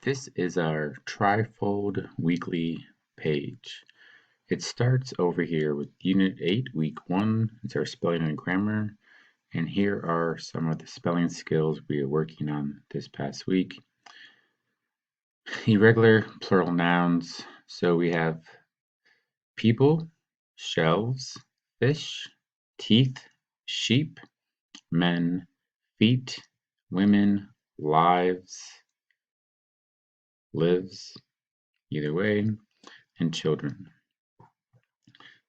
This is our Trifold weekly page. It starts over here with Unit 8, Week 1. It's our spelling and grammar. And here are some of the spelling skills we are working on this past week. Irregular plural nouns. So we have people, shelves, fish, teeth, sheep, men, feet, women, lives, lives, either way, and children.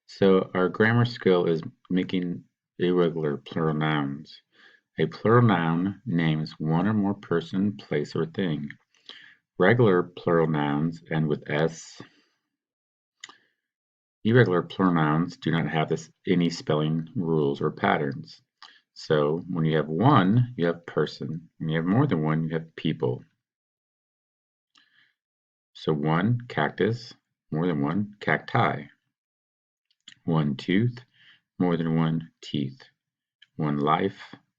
So our grammar skill is making irregular plural nouns. A plural noun names one or more person, place, or thing. Regular plural nouns end with S. Irregular plural nouns do not have any spelling rules or patterns. So when you have one, you have person. When you have more than one, you have people. So one, cactus, more than one, cacti. One tooth, more than one teeth. One life,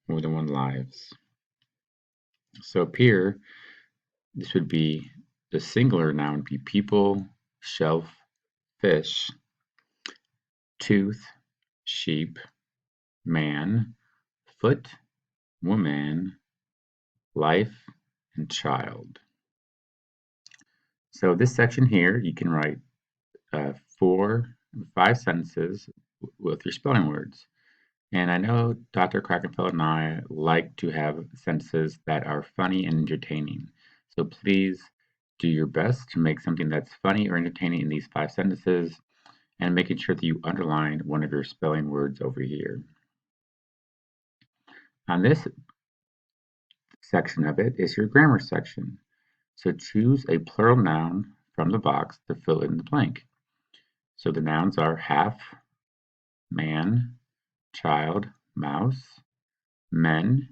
more than one lives. So up here, this would be the singular noun would be people, shelf, fish, tooth, sheep, man, foot, woman, life, and child. So this section here, you can write 5 sentences with your spelling words. And I know Dr. Krakenfeld and I like to have sentences that are funny and entertaining. So please do your best to make something that's funny or entertaining in these 5 sentences, and making sure that you underline one of your spelling words over here. On this section of it is your grammar section. So choose a plural noun from the box to fill in the blank. So the nouns are half, man, child, mouse, men,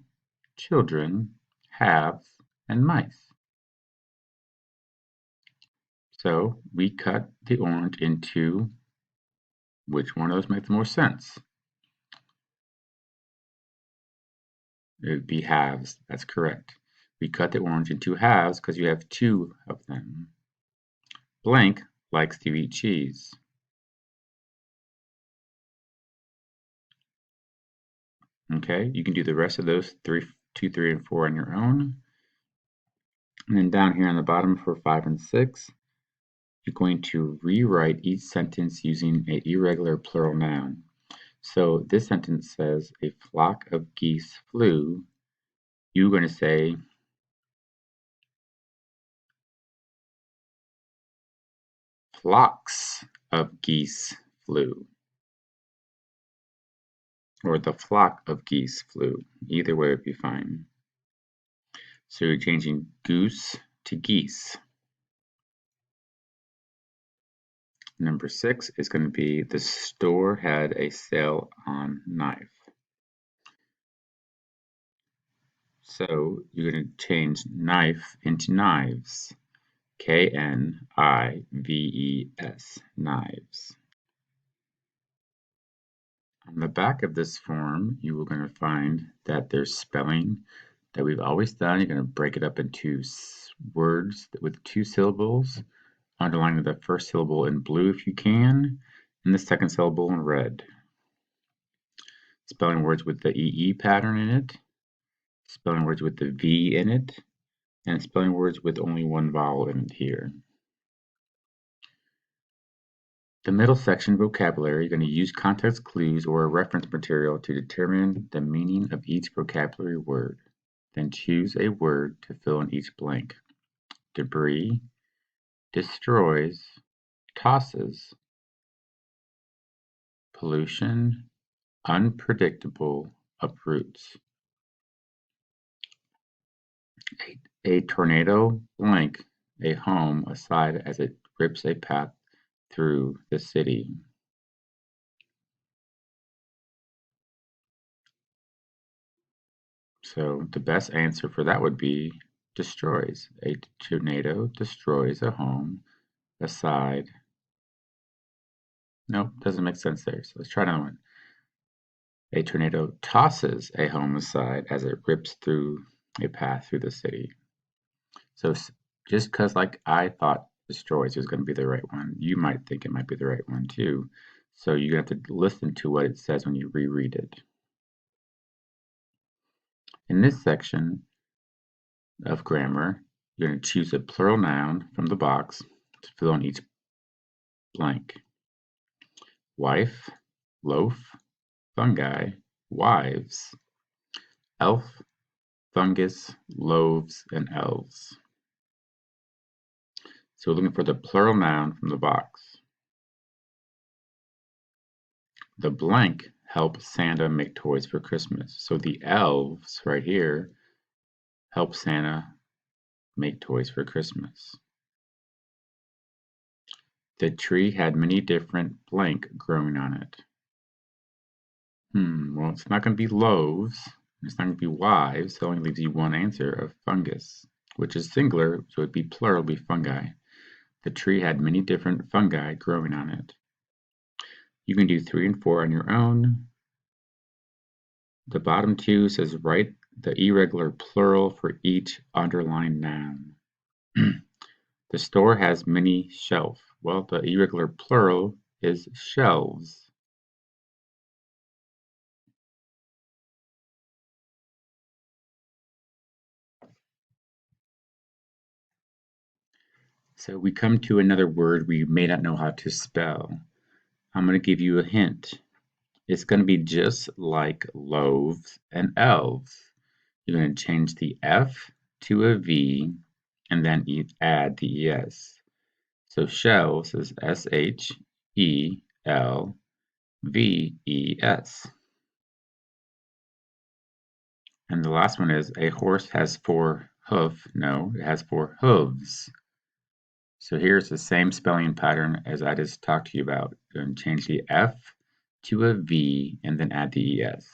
children, halves, and mice. So we cut the orange into which one of those makes the most sense? It would be halves. That's correct. We cut the orange into halves because you have 2 of them. Blank likes to eat cheese. Okay, you can do the rest of those 2, 3, and 4 on your own. And then down here on the bottom for 5 and 6, you're going to rewrite each sentence using an irregular plural noun. So this sentence says, a flock of geese flew. You're going to say, flocks of geese flew. Or the flock of geese flew. Either way would be fine. So you're changing goose to geese. Number 6 is going to be the store had a sale on knife. So you're going to change knife into knives. K-N-I-V-E-S, knives. On the back of this form, you are going to find that there's spelling that we've always done. You're going to break it up into words with 2 syllables, underlining the first syllable in blue if you can, and the second syllable in red. Spelling words with the EE pattern in it, spelling words with the V in it, and spelling words with only 1 vowel in it here. The middle section, vocabulary, you're going to use context clues or reference material to determine the meaning of each vocabulary word. Then choose a word to fill in each blank. Debris, destroys, tosses, pollution, unpredictable, uproots. A tornado blank a home aside as it rips a path through the city. So the best answer for that would be destroys. A tornado destroys a home aside. Nope, doesn't make sense there. So let's try another one. A tornado tosses a home aside as it rips through a path through the city. So Just because like I thought destroys was going to be the right one, you might think it might be the right one too. So you have to listen to what it says when you reread it. In this section of grammar, you're going to choose a plural noun from the box to fill in each blank. Wife, loaf, fungi, wives, elf, fungus, loaves, and elves. So we're looking for the plural noun from the box. The blank help Santa make toys for Christmas. So the elves right here help Santa make toys for Christmas. The tree had many different blank growing on it. Well, it's not going to be loaves. It's not going to be wives. It only leaves you one answer of fungus, which is singular, so it'd be plural, it'd be fungi. The tree had many different fungi growing on it. You can do 3 and 4 on your own. The bottom two says write the irregular plural for each underlined noun. The store has many shelf. Well, the irregular plural is shelves. So we come to another word we may not know how to spell. I'm going to give you a hint. It's going to be just like loaves and elves. You're going to change the F to a V and then add the ES. So shelves is SHELVES. And the last one is a horse has 4 hoof. No, it has 4 hooves. So here's the same spelling pattern as I just talked to you about. You're going to change the F to a V and then add the ES.